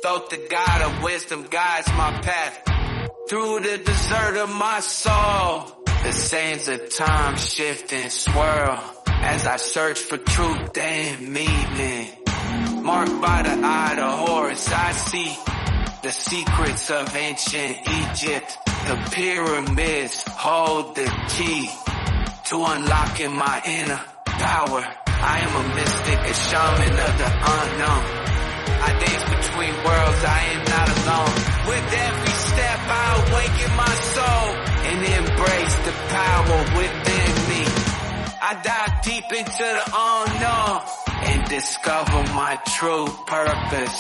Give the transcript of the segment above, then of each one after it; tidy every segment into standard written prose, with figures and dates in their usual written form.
Thoth, the God of wisdom, guides my path through the desert of my soul. The sands of time shift and swirl as I search for truth and meaning. Marked by the eye of Horus, I see the secrets of ancient Egypt. The pyramids hold the key to unlocking my inner power. I am a mystic, a shaman of the unknown. I dance between worlds, I am not alone. With every step I awaken my soul and embrace the power within me. I dive deep into the unknown and discover my true purpose.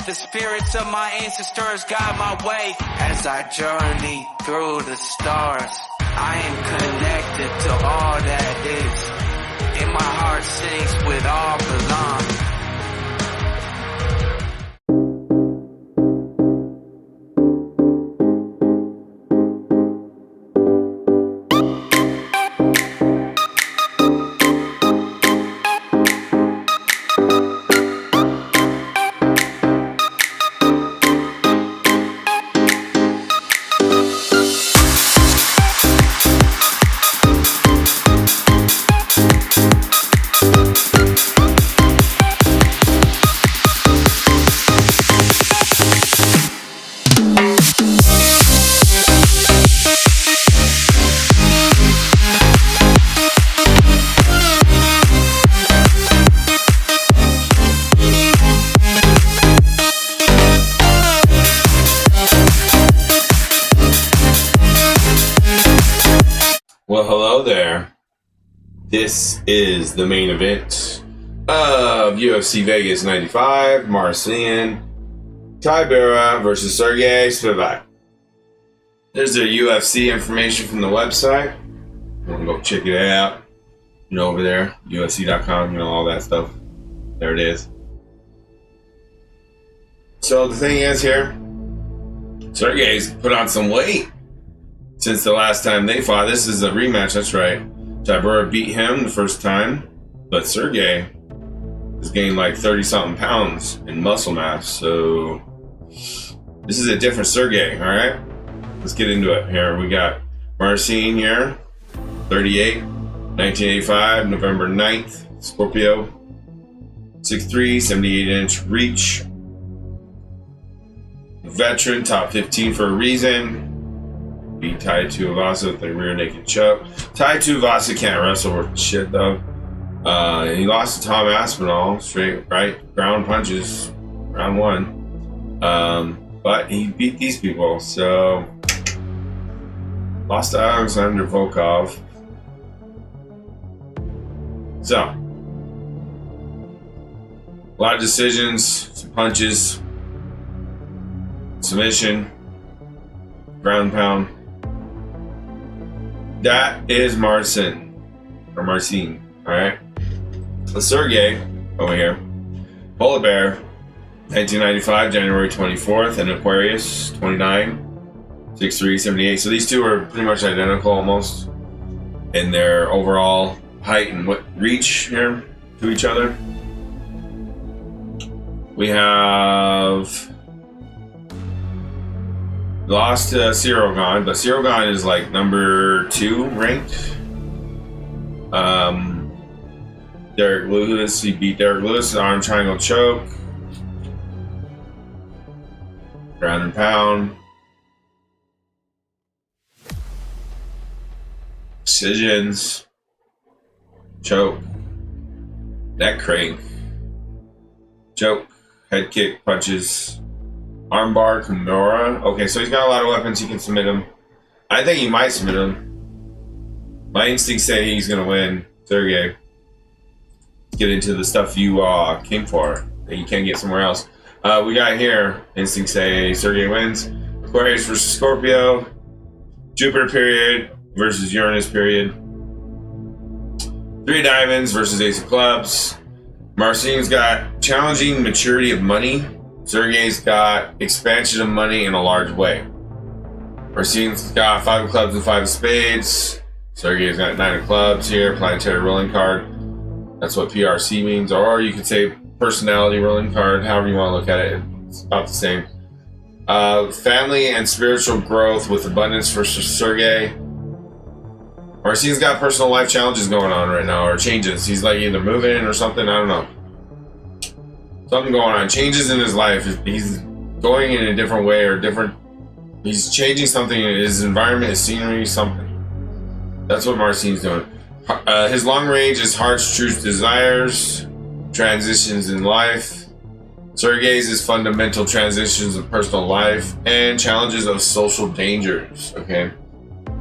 The spirits of my ancestors guide my way as I journey through the stars. I am connected to all that is, and my heart sings with all belong. Well, hello there. This is the main event of UFC Vegas 95, Marcin Tybura versus Serghei Spivac. There's their UFC information from the website. You want to go check it out. Over there, UFC.com, all that stuff. There it is. So the thing is here, Serghei's put on some weight since the last time they fought. This is a rematch, that's right. Tybura beat him the first time, but Serghei has gained like 30-something pounds in muscle mass. So this is a different Serghei, all right? Let's get into it. Here we got Marcin here, 38, 1985, November 9th, Scorpio, 6'3", 78-inch reach. Veteran, top 15 for a reason. Beat Tai Tuivasa with the rear naked choke. Tai Tuivasa can't wrestle worth shit though. He lost to Tom Aspinall, straight right ground punches, round one. But he beat these people, so lost to Alexander Volkov. So a lot of decisions, some punches, submission, ground pound. That is Marcin, alright? The Serghei, over here, Polar Bear, 1995, January 24th, and Aquarius, 29, 6'3", 78. So these two are pretty much identical almost in their overall height and reach here to each other. We have lost to Serghei, but Serghei is like number 2 ranked. Derek Lewis, he beat Derek Lewis, arm triangle choke, ground and pound, decisions, choke, neck crank, choke, head kick, punches, armbar, Kimura. Okay, so he's got a lot of weapons. He can submit him. I think he might submit him. My instincts say he's going to win. Serghei. Let's get into the stuff you came for that you can't get somewhere else. We got here, instincts say Serghei wins. Aquarius versus Scorpio. Jupiter period versus Uranus period. 3 diamonds versus Ace of clubs. Marcin's got challenging maturity of money. Serghei's got expansion of money in a large way. Marcin's got 5 of clubs and 5 of spades. Serghei's got 9 of clubs here, planetary rolling card. That's what PRC means, or you could say personality rolling card, however you want to look at it. It's about the same. Family and spiritual growth with abundance for Serghei. Marcin's got personal life challenges going on right now, or changes. He's like either moving or something. I don't know. Something going on. Changes in his life. He's going in a different way or different. He's changing something in his environment, his scenery, something. That's what Marcin's doing. His long range is heart's true desires, transitions in life. Serghei's is fundamental transitions of personal life and challenges of social dangers. Okay.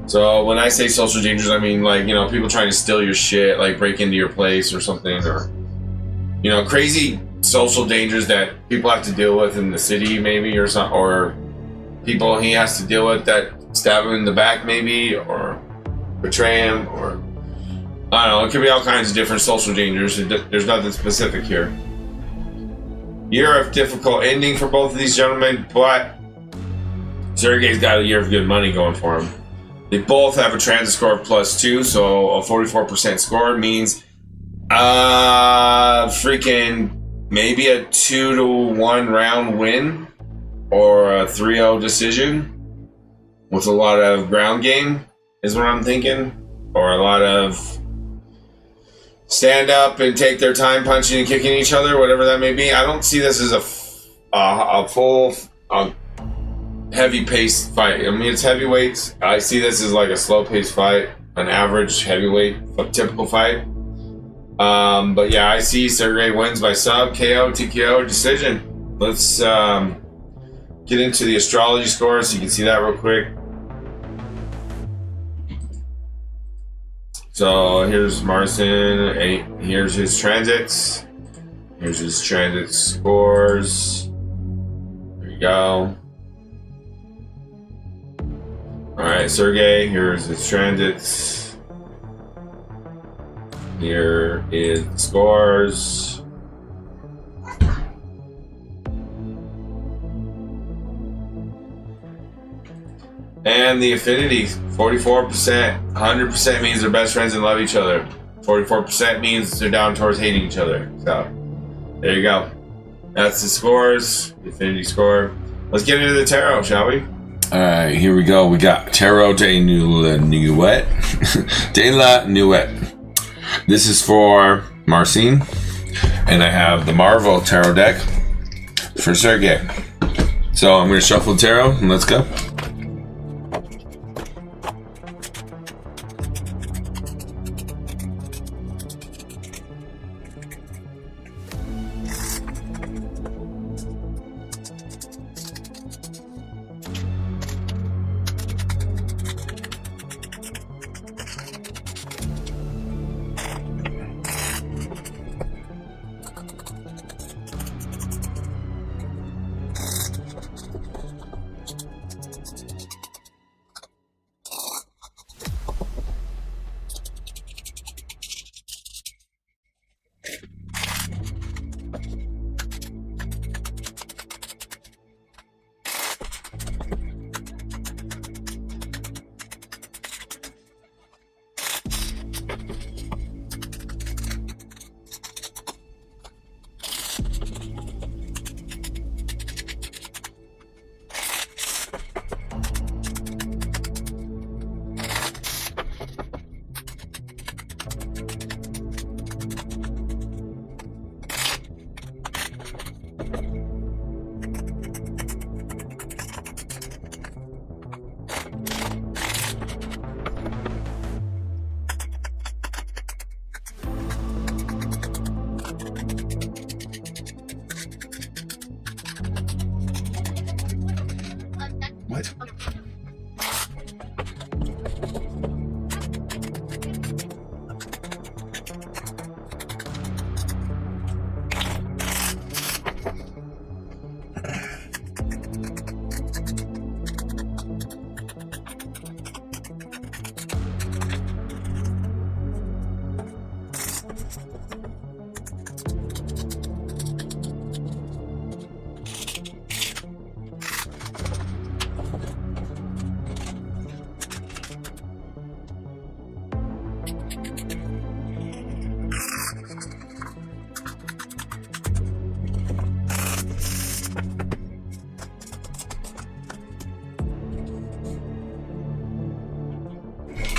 So when I say social dangers, I mean like, you know, people trying to steal your shit, like break into your place or something, or, you know, crazy social dangers that people have to deal with in the city maybe, or something, or people he has to deal with that stab him in the back maybe, or betray him, or I don't know, it could be all kinds of different social dangers. There's nothing specific here. Year of difficult ending for both of these gentlemen, but Serghei's got a year of good money going for him. They both have a transit score of +2, so a 44% score means freaking maybe a 2-1 round win or a 3-0 decision with a lot of ground game is what I'm thinking, or a lot of stand up and take their time punching and kicking each other, whatever that may be. I don't see this as a full heavy paced fight. I mean, it's heavyweights. I see this as like a slow paced fight, an average heavyweight, a typical fight. But yeah, I see Serghei wins by sub, KO, TKO, decision. Let's get into the astrology scores so you can see that real quick. So here's Marcin. Here's his transits. Here's his transit scores. There you go. Alright, Serghei, here's his transits. Here is the scores. And the affinity, 44%. 100% means they're best friends and love each other. 44% means they're down towards hating each other. So, there you go. That's the scores, the affinity score. Let's get into the tarot, shall we? Alright, here we go. We got Tarot de Nuit. De la Nuit. This is for Marcin. And I have the Marvel Tarot deck for Serghei. So I'm going to shuffle the tarot and let's go. What?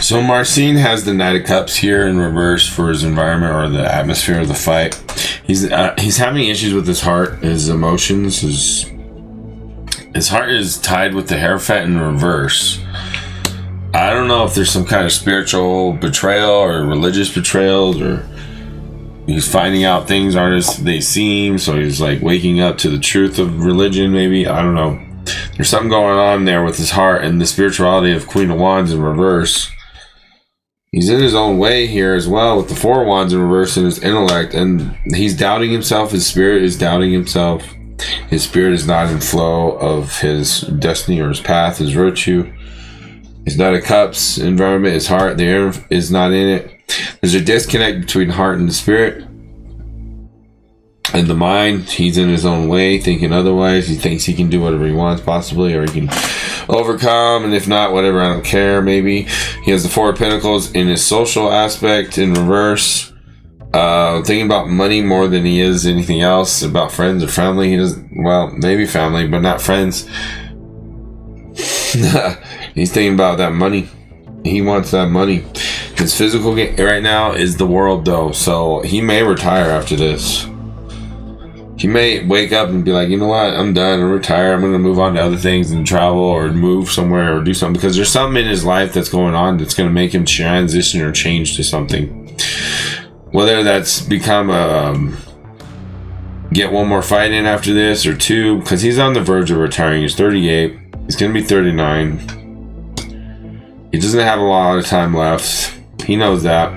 So Marcin has the Knight of Cups here in reverse for his environment or the atmosphere of the fight. He's having issues with his heart, his emotions. His heart is tied with the Hierophant in reverse. I don't know if there's some kind of spiritual betrayal or religious betrayals, or he's finding out things aren't as they seem, so he's like waking up to the truth of religion, maybe. I don't know. There's something going on there with his heart and the spirituality of Queen of Wands in reverse. He's in his own way here as well with the Four of Wands in reverse in his intellect, and he's doubting himself. His spirit is doubting himself. His spirit is not in flow of his destiny or his path, his virtue. His Knight of Cups environment, his heart, the air is not in it. There's a disconnect between heart and the spirit. And the mind, he's in his own way, thinking otherwise. He thinks he can do whatever he wants, possibly, or he can overcome, and if not, whatever, I don't care, maybe. He has the Four of Pentacles in his social aspect in reverse. Thinking about money more than he is anything else, about friends or family. He doesn't, well, maybe family, but not friends. He's thinking about that money. He wants that money. His physical game right now is the world, though, so he may retire after this. He may wake up and be like, you know what, I'm done, I'm retired, I'm going to move on to other things and travel or move somewhere or do something, because there's something in his life that's going on that's going to make him transition or change to something. Whether that's become get one more fight in after this or two, because he's on the verge of retiring. He's 38, he's going to be 39. He doesn't have a lot of time left. He knows that.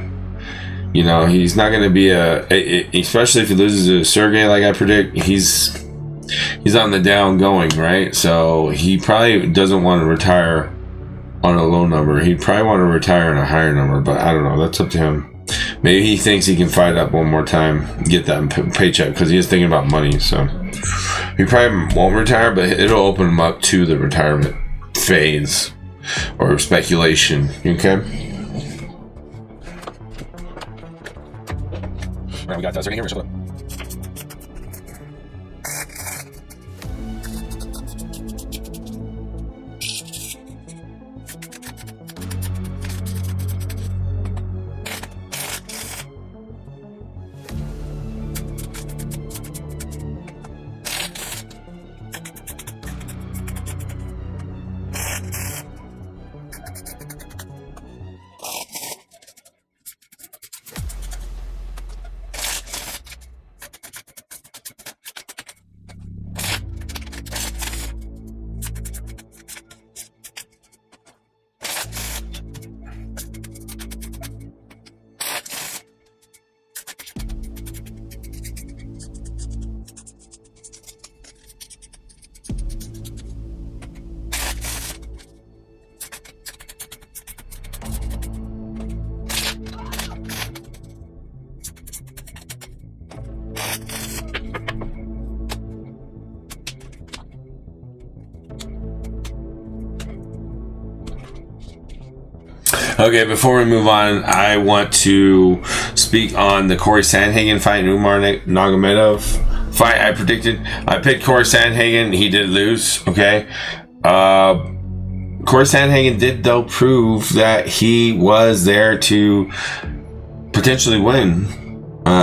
You know, he's not going to be especially if he loses to Serghei, like I predict, he's on the down going, right? So he probably doesn't want to retire on a low number. He'd probably want to retire on a higher number, but I don't know. That's up to him. Maybe he thinks he can fight up one more time, get that paycheck, because he is thinking about money. So he probably won't retire, but it'll open him up to the retirement phase or speculation. Okay? We got that right here. Okay, before we move on, I want to speak on the Corey Sandhagen fight and Umar Nurmagomedov fight. I picked Corey Sandhagen. He did lose. Okay. Corey Sandhagen did, though, prove that he was there to potentially win,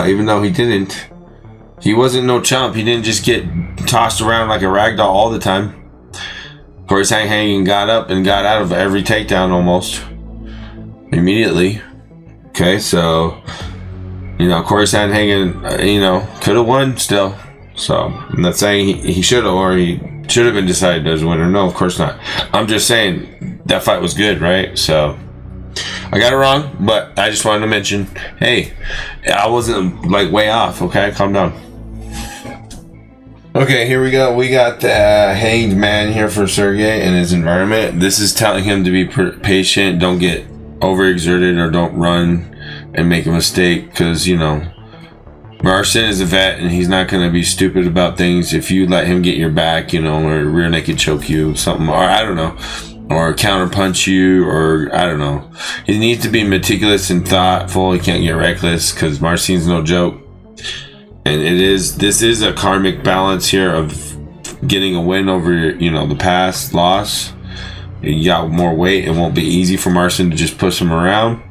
even though he didn't. He wasn't no chump. He didn't just get tossed around like a ragdoll all the time. Corey Sandhagen got up and got out of every takedown almost immediately. Okay, so Corey Sandhagen, could have won still. So I'm not saying he should have, or he should have been decided as a winner. No, of course not. I'm just saying that fight was good, right? So I got it wrong, but I just wanted to mention, hey, I wasn't like way off. Okay, calm down. Okay, here we go. We got the hanged man here for Serghei and his environment. This is telling him to be patient, don't get overexerted, or don't run and make a mistake, because Marcin is a vet and he's not going to be stupid about things. If you let him get your back, or rear naked choke you, something, or I don't know, or counter punch you, or I don't know. He needs to be meticulous and thoughtful. He can't get reckless, because Marcin's no joke. And this is a karmic balance here of getting a win over the past loss, He got more weight. It won't be easy for Marcin to just push him around.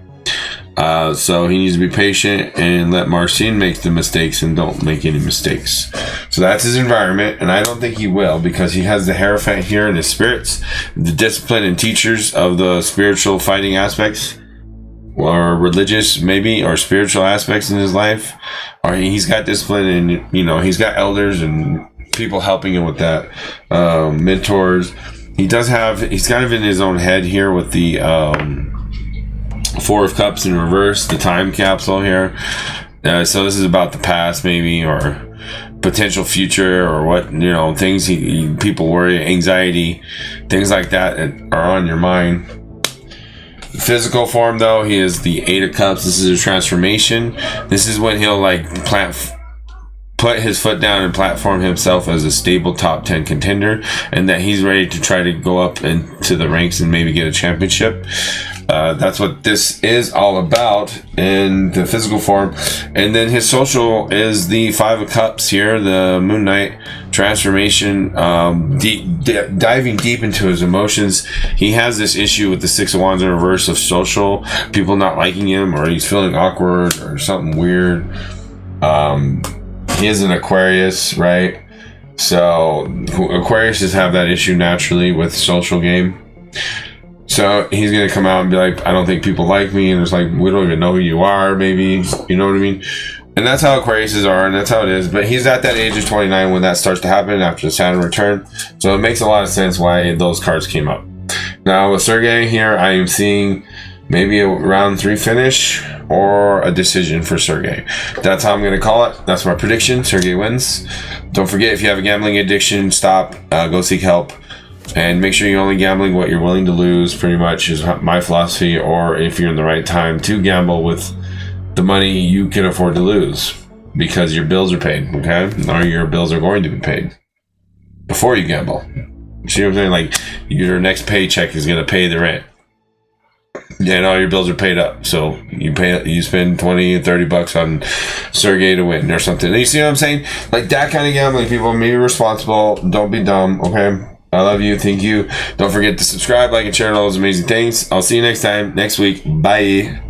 So he needs to be patient and let Marcin make the mistakes and don't make any mistakes. So that's his environment, and I don't think he will, because he has the Hierophant here in his spirits, the discipline and teachers of the spiritual fighting aspects, or religious maybe, or spiritual aspects in his life. Or he's got discipline, and he's got elders and people helping him with that, mentors. He's kind of in his own head here with the Four of Cups in reverse, the time capsule here. So this is about the past maybe, or potential future, or what, things people worry, anxiety, things like that are on your mind. Physical form, though, he is the Eight of Cups. This is a transformation. This is when he'll put his foot down and platform himself as a stable top 10 contender, and that he's ready to try to go up into the ranks and maybe get a championship. That's what this is all about in the physical form. And then his social is the Five of Cups here, the Moon Knight transformation, diving deep into his emotions. He has this issue with the Six of Wands in reverse of social, people not liking him, or he's feeling awkward or something weird. He is an Aquarius, right? So Aquariuses have that issue naturally with social game. So he's going to come out and be like, I don't think people like me. And it's like, we don't even know who you are, maybe. You know what I mean? And that's how Aquariuses are, and that's how it is. But he's at that age of 29 when that starts to happen after the Saturn return. So it makes a lot of sense why those cards came up. Now with Serghei here, I am seeing maybe a round 3 finish or a decision for Serghei. That's how I'm going to call it. That's my prediction. Serghei wins. Don't forget, if you have a gambling addiction, stop. Go seek help. And make sure you're only gambling what you're willing to lose, pretty much is my philosophy, or if you're in the right time to gamble with the money you can afford to lose, because your bills are paid, okay? Or your bills are going to be paid before you gamble. See what I'm saying? Like, your next paycheck is going to pay the rent. And all your bills are paid up. So you spend 20, 30 bucks on Serghei to win or something. And you see what I'm saying? Like that kind of gambling, people. Be responsible. Don't be dumb, okay? I love you. Thank you. Don't forget to subscribe, like, and share all those amazing things. I'll see you next time, next week. Bye.